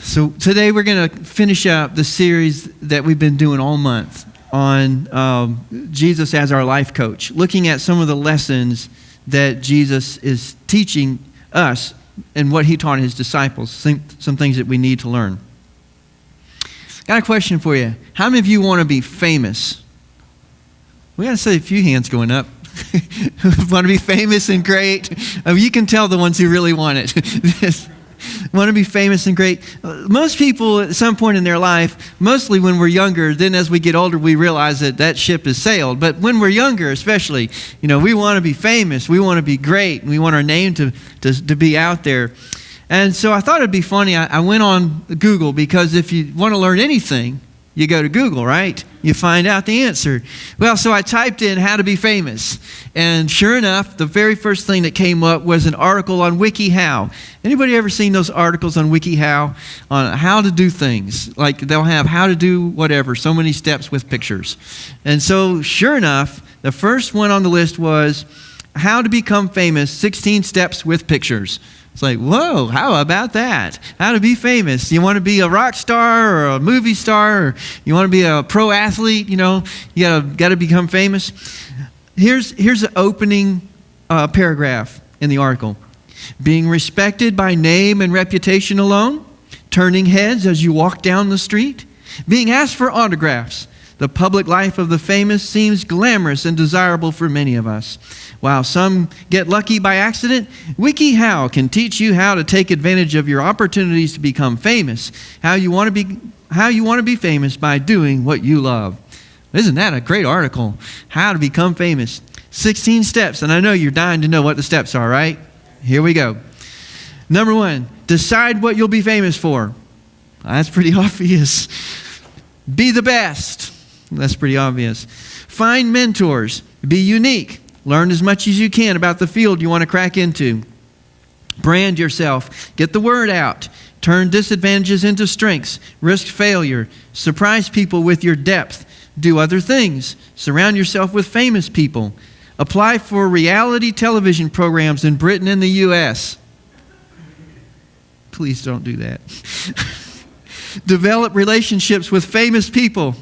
So today we're going to finish up the series that we've been doing all month on Jesus as our life coach, looking at some of the lessons that Jesus is teaching us and what he taught his disciples, some things that we need to learn. Got a question for you. How many of you want to be famous? We got to see a few hands going up. Want to be famous and great? You can tell the ones who really want it. Want to be famous and great. Most people at some point in their life, mostly when we're younger, then as we get older, we realize that ship has sailed. But when we're younger, especially, we want to be famous. We want to be great. We want our name to be out there. And so I thought it'd be funny. I went on Google because if you want to learn anything, you go to Google, right? You find out the answer. Well, so I typed in how to be famous. And sure enough, the very first thing that came up was an article on WikiHow. Anybody ever seen those articles on WikiHow on how to do things? Like they'll have how to do whatever, so many steps with pictures. And so sure enough, the first one on the list was how to become famous, 16 steps with pictures. It's like, whoa, how about that? How to be famous. You want to be a rock star or a movie star, or you want to be a pro athlete, you got to become famous. Here's the opening paragraph in the article. Being respected by name and reputation alone, turning heads as you walk down the street, being asked for autographs. The public life of the famous seems glamorous and desirable for many of us. While some get lucky by accident, WikiHow can teach you how to take advantage of your opportunities to become famous. How you want to be famous by doing what you love. Isn't that a great article? How to become famous. 16 steps, and I know you're dying to know what the steps are, right? Here we go. Number 1, decide what you'll be famous for. That's pretty obvious. Be the best. That's pretty obvious. Find mentors. Be unique. Learn as much as you can about the field you want to crack into. Brand yourself. Get the word out. Turn disadvantages into strengths. Risk failure. Surprise people with your depth. Do other things. Surround yourself with famous people. Apply for reality television programs in Britain and the U.S. Please don't do that. Develop relationships with famous people.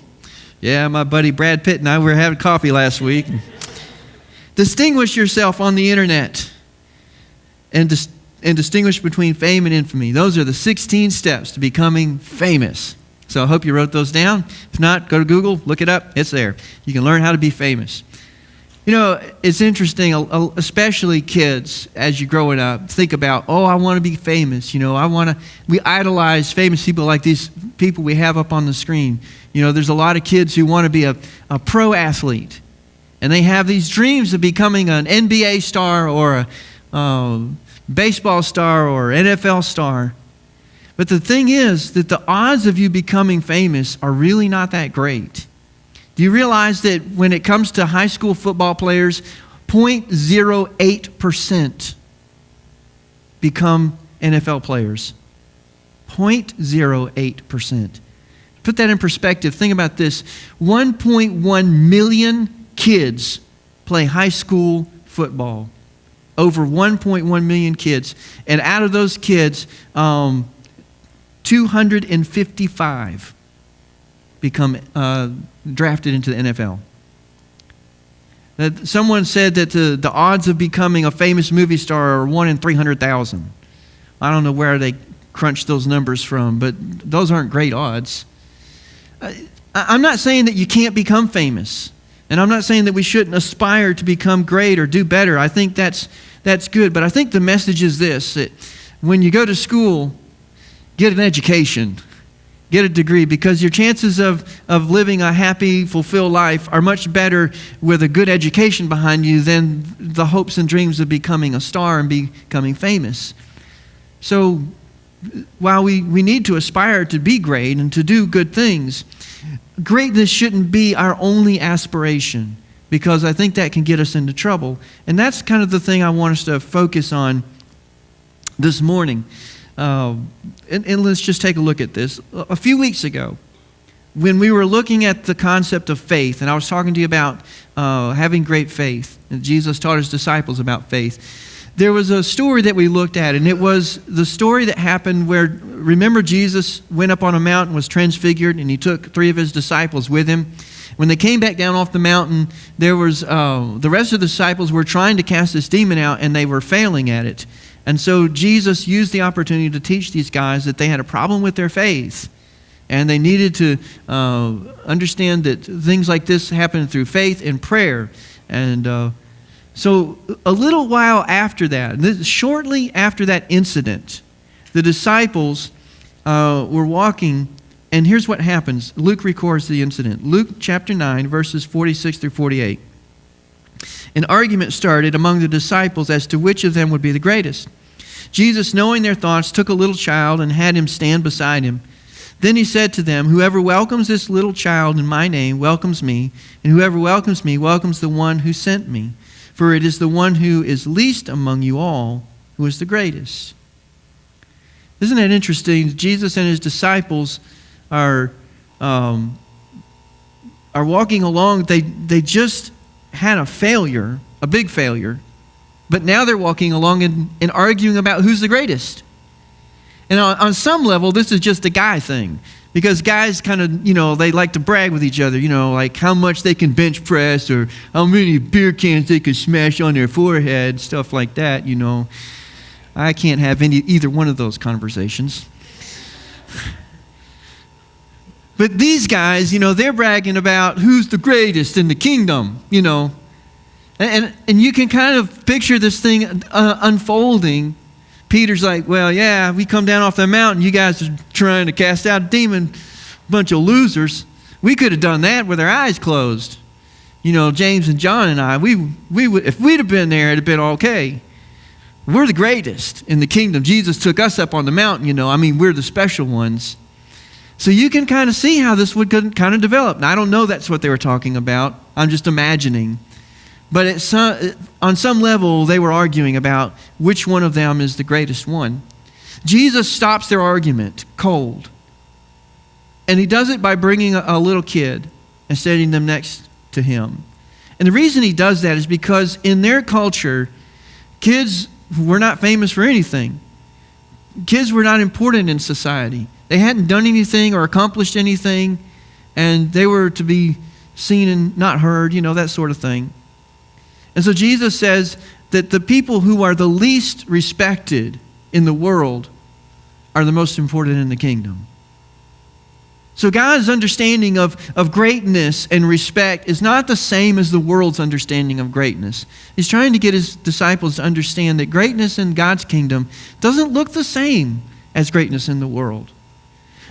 Yeah, my buddy Brad Pitt and I were having coffee last week. Distinguish yourself on the internet and distinguish between fame and infamy. Those are the 16 steps to becoming famous. So I hope you wrote those down. If not, go to Google, look it up. It's there. You can learn how to be famous. It's interesting, especially kids, as you're growing up, think about, I want to be famous. We idolize famous people like these people we have up on the screen. There's a lot of kids who want to be a pro athlete. And they have these dreams of becoming an NBA star or a baseball star or NFL star. But the thing is that the odds of you becoming famous are really not that great. Do you realize that when it comes to high school football players, 0.08% become NFL players? 0.08%. Put that in perspective. Think about this. 1.1 million kids play high school football. Over 1.1 million kids. And out of those kids, 255 become drafted into the NFL. Someone said that the odds of becoming a famous movie star are 1 in 300,000. I don't know where they crunch those numbers from, but those aren't great odds. I'm not saying that you can't become famous, and I'm not saying that we shouldn't aspire to become great or do better. I think that's good, but I think the message is this, that when you go to school, get an education. Get a degree, because your chances of living a happy, fulfilled life are much better with a good education behind you than the hopes and dreams of becoming a star and becoming famous. So while we need to aspire to be great and to do good things, greatness shouldn't be our only aspiration, because I think that can get us into trouble. And that's kind of the thing I want us to focus on this morning. And let's just take a look at this. A few weeks ago, when we were looking at the concept of faith, and I was talking to you about having great faith, and Jesus taught his disciples about faith, there was a story that we looked at, and it was the story that happened where, remember, Jesus went up on a mountain, was transfigured, and he took 3 of his disciples with him. When they came back down off the mountain, there was the rest of the disciples were trying to cast this demon out, and they were failing at it. And so Jesus used the opportunity to teach these guys that they had a problem with their faith, and they needed to understand that things like this happen through faith and prayer. And so a little while after that, shortly after that incident, the disciples were walking, and here's what happens. Luke records the incident. Luke chapter 9, verses 46 through 48. An argument started among the disciples as to which of them would be the greatest. Jesus, knowing their thoughts, took a little child and had him stand beside him. Then he said to them, "Whoever welcomes this little child in my name welcomes me, and whoever welcomes me welcomes the one who sent me. For it is the one who is least among you all who is the greatest." Isn't that interesting? Jesus and his disciples are walking along. They just had a failure, a big failure, but now they're walking along and arguing about who's the greatest. And on some level, this is just a guy thing, because guys kind of, they like to brag with each other, like how much they can bench press or how many beer cans they can smash on their forehead, stuff like that, I can't have either one of those conversations. But these guys, they're bragging about who's the greatest in the kingdom, And you can kind of picture this thing unfolding. Peter's like, "Well, yeah, we come down off the mountain. You guys are trying to cast out a demon, bunch of losers. We could have done that with our eyes closed. James and John and I, we would, if we'd have been there, it'd have been okay. We're the greatest in the kingdom. Jesus took us up on the mountain, we're the special ones." So you can kind of see how this would kind of develop. Now, I don't know that's what they were talking about. I'm just imagining. But on some level, they were arguing about which one of them is the greatest one. Jesus stops their argument cold. And he does it by bringing a little kid and setting them next to him. And the reason he does that is because in their culture, kids were not famous for anything. Kids were not important in society. They hadn't done anything or accomplished anything, and they were to be seen and not heard, that sort of thing. And so Jesus says that the people who are the least respected in the world are the most important in the kingdom. So God's understanding of greatness and respect is not the same as the world's understanding of greatness. He's trying to get his disciples to understand that greatness in God's kingdom doesn't look the same as greatness in the world.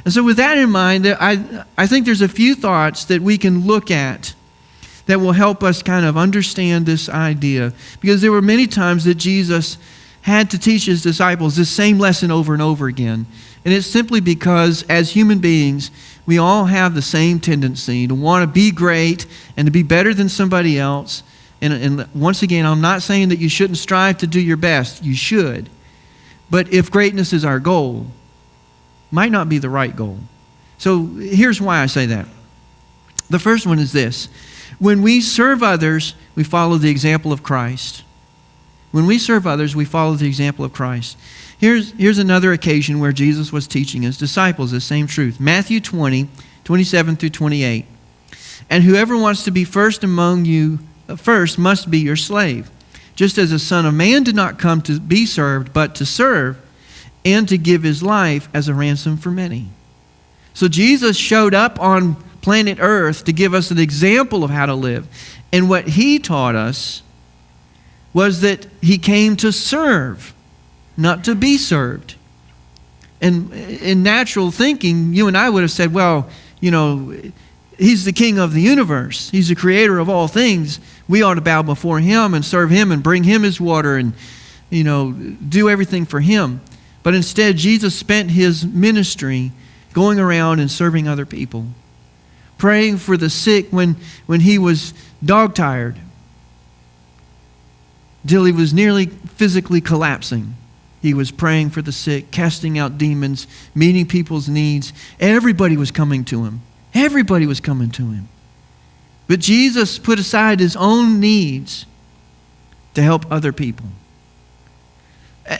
And so with that in mind, I think there's a few thoughts that we can look at that will help us kind of understand this idea. Because there were many times that Jesus had to teach his disciples this same lesson over and over again. And it's simply because as human beings, we all have the same tendency to want to be great and to be better than somebody else. And once again, I'm not saying that you shouldn't strive to do your best. You should. But if greatness is our goal, it might not be the right goal. So here's why I say that. The first one is this. When we serve others, we follow the example of Christ. When we serve others, we follow the example of Christ. Here's another occasion where Jesus was teaching his disciples the same truth. Matthew 20, 27 through 28. "And whoever wants to be first among you first must be your slave. Just as the Son of Man did not come to be served, but to serve, and to give his life as a ransom for many." So Jesus showed up on planet Earth to give us an example of how to live. And what he taught us was that he came to serve, not to be served. And in natural thinking, you and I would have said, well, he's the king of the universe. He's the creator of all things. We ought to bow before him and serve him and bring him his water and, do everything for him. But instead, Jesus spent his ministry going around and serving other people. Praying for the sick when he was dog-tired, till he was nearly physically collapsing. He was praying for the sick, casting out demons, meeting people's needs. Everybody was coming to him. Everybody was coming to him. But Jesus put aside his own needs to help other people.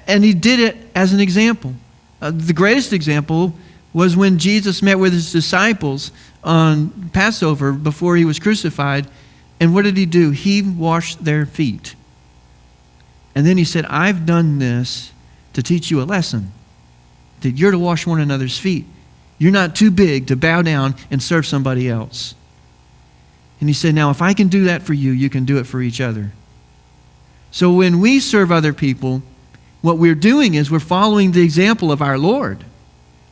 And he did it as an example. The greatest example was when Jesus met with his disciples on Passover before he was crucified. And what did he do? He washed their feet. And then he said, I've done this to teach you a lesson, that you're to wash one another's feet. You're not too big to bow down and serve somebody else. And he said, now if I can do that for you, you can do it for each other. So when we serve other people, what we're doing is we're following the example of our Lord.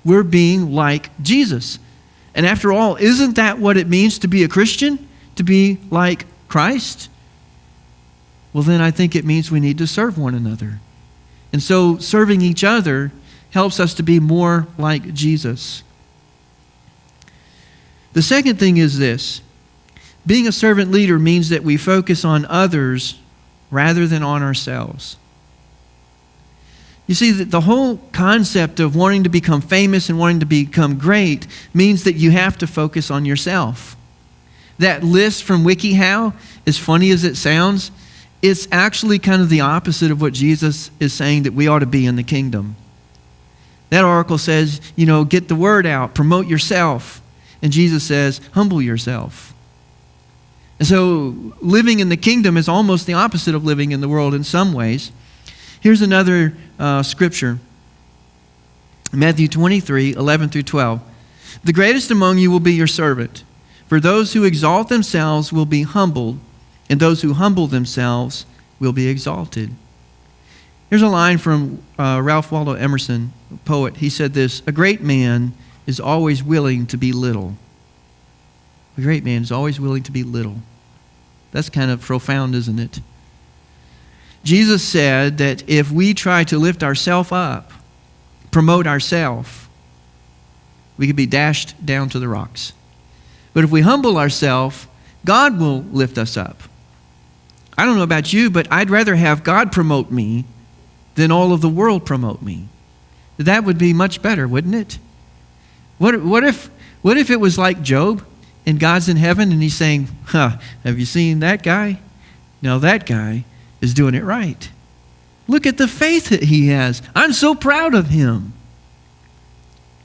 We're being like Jesus. And after all, isn't that what it means to be a Christian? To be like Christ? Well, then I think it means we need to serve one another. And so serving each other helps us to be more like Jesus. The second thing is this. Being a servant leader means that we focus on others rather than on ourselves. You see, the whole concept of wanting to become famous and wanting to become great means that you have to focus on yourself. That list from WikiHow, as funny as it sounds, it's actually kind of the opposite of what Jesus is saying that we ought to be in the kingdom. That article says, get the word out, promote yourself. And Jesus says, humble yourself. And so living in the kingdom is almost the opposite of living in the world in some ways. Here's another scripture. Matthew 23, 11 through 12. The greatest among you will be your servant. For those who exalt themselves will be humbled, and those who humble themselves will be exalted. Here's a line from Ralph Waldo Emerson, a poet. He said this, a great man is always willing to be little. A great man is always willing to be little. That's kind of profound, isn't it? Jesus said that if we try to lift ourselves up, promote ourselves, we could be dashed down to the rocks. But if we humble ourselves, God will lift us up. I don't know about you, but I'd rather have God promote me than all of the world promote me. That would be much better, wouldn't it? What if it was like Job and God's in heaven and he's saying, have you seen that guy? Now that guy is doing it right. Look at the faith that he has. I'm so proud of him.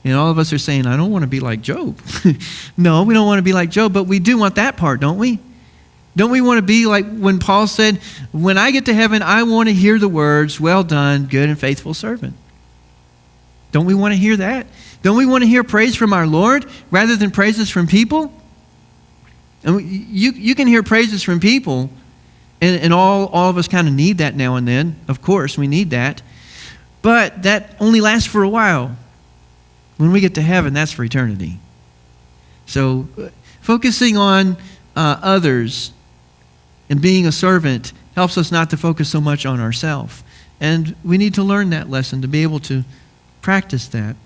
And all of us are saying, I don't want to be like Job. No, we don't want to be like Job, but we do want that part, don't we? Don't we want to be like when Paul said, when I get to heaven, I want to hear the words, well done, good and faithful servant. Don't we want to hear that? Don't we want to hear praise from our Lord rather than praises from people? And you can hear praises from people, and all of us kind of need that now and then. Of course, we need that. But that only lasts for a while. When we get to heaven, that's for eternity. So focusing on others and being a servant helps us not to focus so much on ourselves. And we need to learn that lesson to be able to practice that.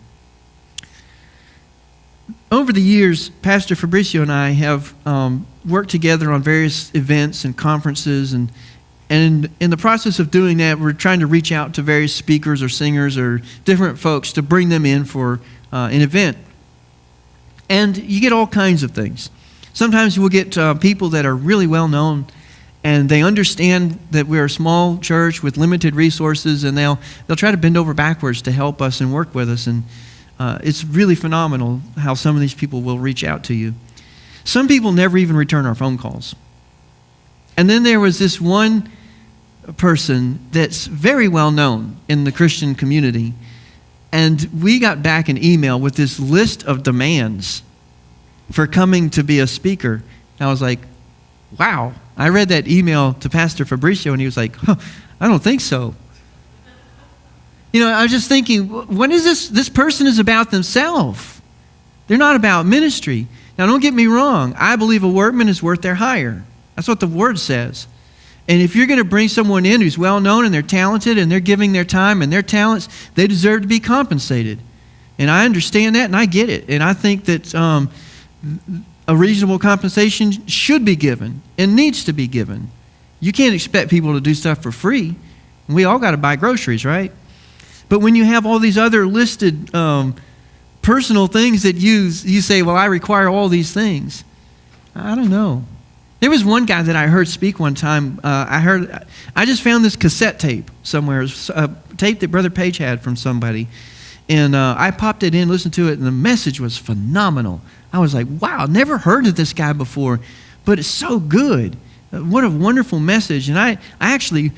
Over the years, Pastor Fabricio and I have worked together on various events and conferences, and in the process of doing that, we're trying to reach out to various speakers or singers or different folks to bring them in for an event. And you get all kinds of things. Sometimes we'll get people that are really well known, and they understand that we're a small church with limited resources, and they'll try to bend over backwards to help us and work with us. And it's really phenomenal how some of these people will reach out to you. Some people never even return our phone calls. And then there was this one person that's very well known in the Christian community, and we got back an email with this list of demands for coming to be a speaker. And I was like, wow. I read that email to Pastor Fabricio, and he was like, I don't think so. I was just thinking, when is this person is about themselves. They're not about ministry. Now, don't get me wrong. I believe a workman is worth their hire. That's what the word says. And if you're going to bring someone in who's well known and they're talented and they're giving their time and their talents, they deserve to be compensated. And I understand that and I get it. And I think that a reasonable compensation should be given and needs to be given. You can't expect people to do stuff for free. We all got to buy groceries, right? But when you have all these other listed personal things that you say, well, I require all these things. I don't know. There was one guy that I heard speak one time. I just found this cassette tape somewhere. It was a tape that Brother Page had from somebody. And I popped it in, listened to it, and the message was phenomenal. I was like, wow, never heard of this guy before, but it's so good. What a wonderful message. And I actually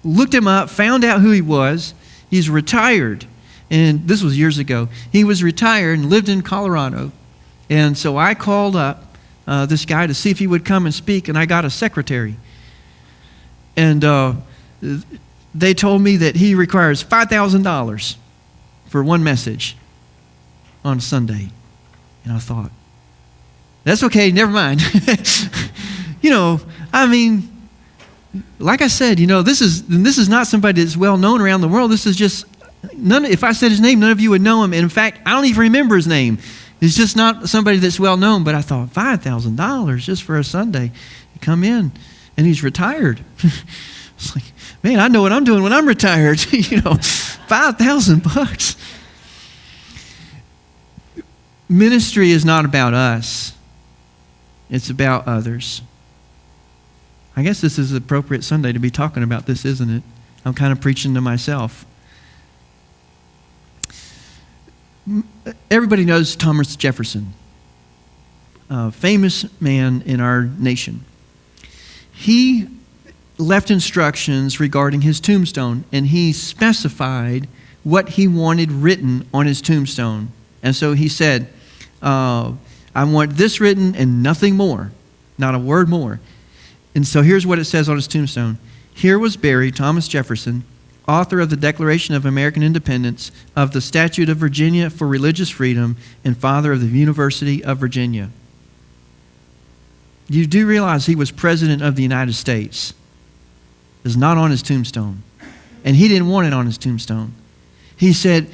looked him up, found out who he was. He's retired. And this was years ago. He was retired and lived in Colorado. And so I called up this guy to see if he would come and speak, and I got a secretary. And they told me that he requires $5,000 for one message on Sunday. And I thought, that's okay, never mind. Like I said, this is not somebody that's well known around the world. This is just, if I said his name, none of you would know him. And in fact, I don't even remember his name. It's just not somebody that's well known. But I thought, $5,000 just for a Sunday. You come in, and he's retired. It's like, man, I know what I'm doing when I'm retired. $5,000. Ministry is not about us. It's about others. I guess this is the appropriate Sunday to be talking about this, isn't it? I'm kind of preaching to myself. Everybody knows Thomas Jefferson, a famous man in our nation. He left instructions regarding his tombstone, and he specified what he wanted written on his tombstone. And so he said, I want this written and nothing more, not a word more. And so here's what it says on his tombstone. Here was buried Thomas Jefferson, author of the Declaration of American Independence, of the Statute of Virginia for Religious Freedom, and father of the University of Virginia. You do realize he was president of the United States. It's not on his tombstone. And he didn't want it on his tombstone. He said,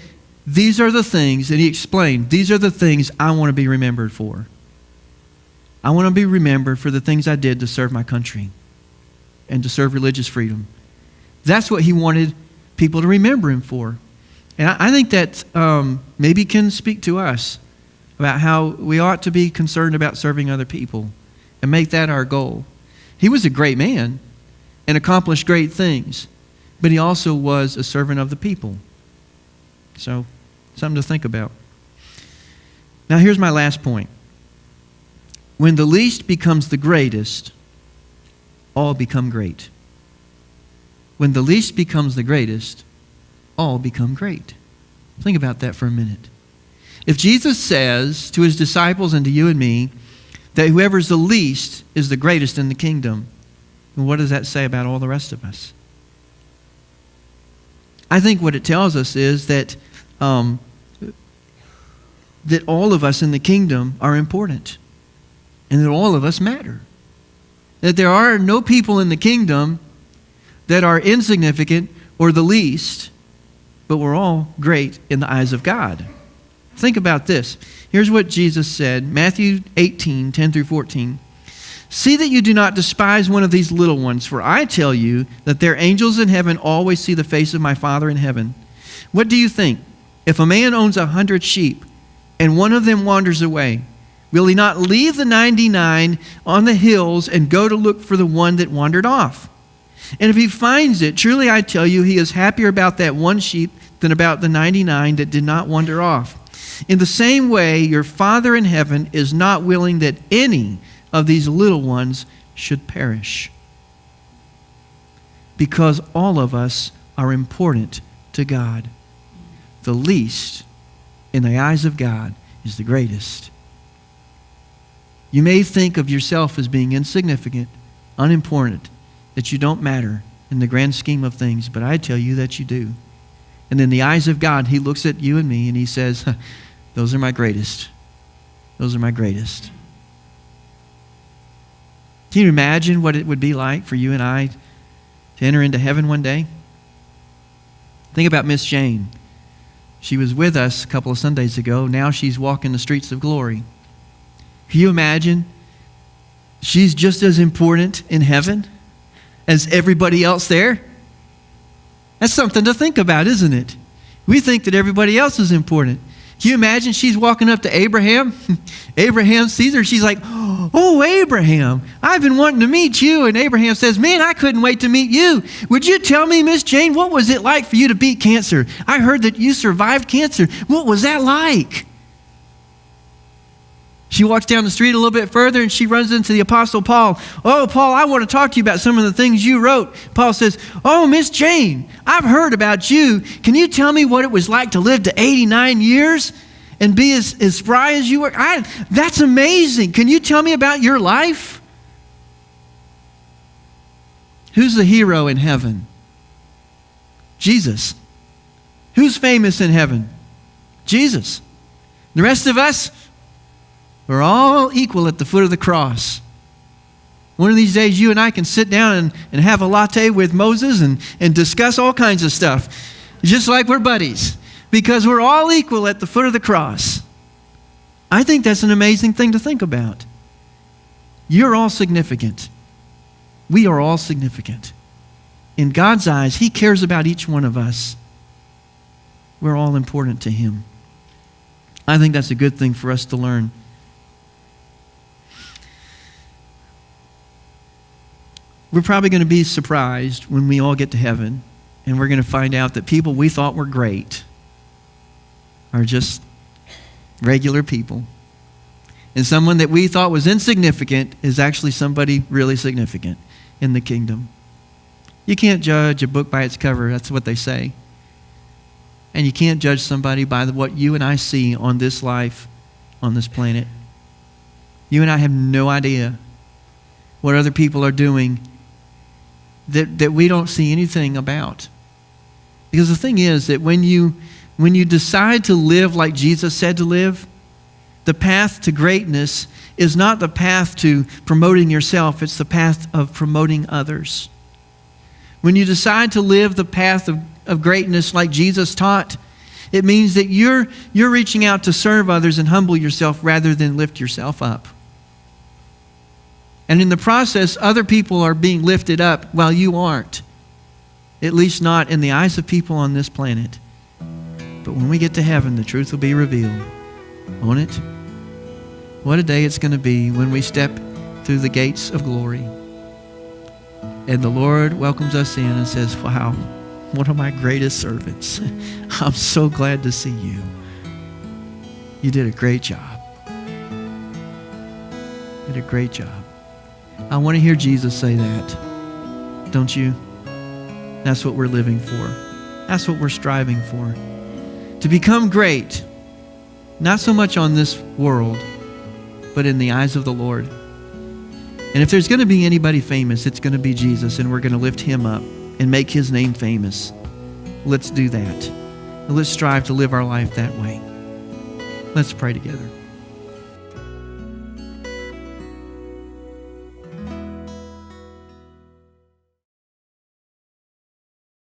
these are the things, and he explained, these are the things I want to be remembered for. I want to be remembered for the things I did to serve my country and to serve religious freedom. That's what he wanted people to remember him for. And I think that maybe can speak to us about how we ought to be concerned about serving other people and make that our goal. He was a great man and accomplished great things, but he also was a servant of the people. So, something to think about. Now, here's my last point. When the least becomes the greatest, all become great. When the least becomes the greatest, all become great. Think about that for a minute. If Jesus says to his disciples and to you and me that whoever's the least is the greatest in the kingdom, then what does that say about all the rest of us? I think what it tells us is that that all of us in the kingdom are important and that all of us matter. That there are no people in the kingdom that are insignificant or the least, but we're all great in the eyes of God. Think about this. Here's what Jesus said, Matthew 18, 10 through 14. See that you do not despise one of these little ones, for I tell you that their angels in heaven always see the face of my Father in heaven. What do you think? If a man owns 100 sheep and one of them wanders away, will he not leave the 99 on the hills and go to look for the one that wandered off? And if he finds it, truly I tell you, he is happier about that one sheep than about the 99 that did not wander off. In the same way, your Father in heaven is not willing that any of these little ones should perish. Because all of us are important to God. The least in the eyes of God is the greatest. You may think of yourself as being insignificant, unimportant, that you don't matter in the grand scheme of things, but I tell you that you do. And in the eyes of God, he looks at you and me and he says, those are my greatest. Those are my greatest. Can you imagine what it would be like for you and I to enter into heaven one day? Think about Miss Jane. She was with us a couple of Sundays ago. Now she's walking the streets of glory. Can you imagine? She's just as important in heaven as everybody else there. That's something to think about, isn't it? We think that everybody else is important. Can you imagine she's walking up to Abraham? Abraham sees her. She's like, oh, Abraham, I've been wanting to meet you. And Abraham says, man, I couldn't wait to meet you. Would you tell me, Miss Jane, what was it like for you to beat cancer? I heard that you survived cancer. What was that like? She walks down the street a little bit further and she runs into the Apostle Paul. Oh, Paul, I want to talk to you about some of the things you wrote. Paul says, oh, Miss Jane, I've heard about you. Can you tell me what it was like to live to 89 years and be as spry as you were? That's amazing. Can you tell me about your life? Who's the hero in heaven? Jesus. Who's famous in heaven? Jesus. The rest of us, we're all equal at the foot of the cross. One of these days, you and I can sit down and have a latte with Moses and discuss all kinds of stuff, just like we're buddies, because we're all equal at the foot of the cross. I think that's an amazing thing to think about. You're all significant. We are all significant. In God's eyes, He cares about each one of us. We're all important to Him. I think that's a good thing for us to learn. We're probably going to be surprised when we all get to heaven and we're going to find out that people we thought were great are just regular people. And someone that we thought was insignificant is actually somebody really significant in the kingdom. You can't judge a book by its cover. That's what they say. And you can't judge somebody by what you and I see on this life, on this planet. You and I have no idea what other people are doing that we don't see anything about. Because the thing is that when you decide to live like Jesus said to live, the path to greatness is not the path to promoting yourself, it's the path of promoting others. When you decide to live the path of greatness like Jesus taught, it means that you're reaching out to serve others and humble yourself rather than lift yourself up. And in the process, other people are being lifted up while you aren't. At least not in the eyes of people on this planet. But when we get to heaven, the truth will be revealed. Won't it? What a day it's going to be when we step through the gates of glory. And the Lord welcomes us in and says, wow, one of my greatest servants. I'm so glad to see you. You did a great job. You did a great job. I want to hear Jesus say that. Don't you? That's what we're living for. That's what we're striving for. To become great, not so much on this world, but in the eyes of the Lord. And if there's going to be anybody famous, it's going to be Jesus, and we're going to lift Him up and make His name famous. Let's do that. Let's strive to live our life that way. Let's pray together.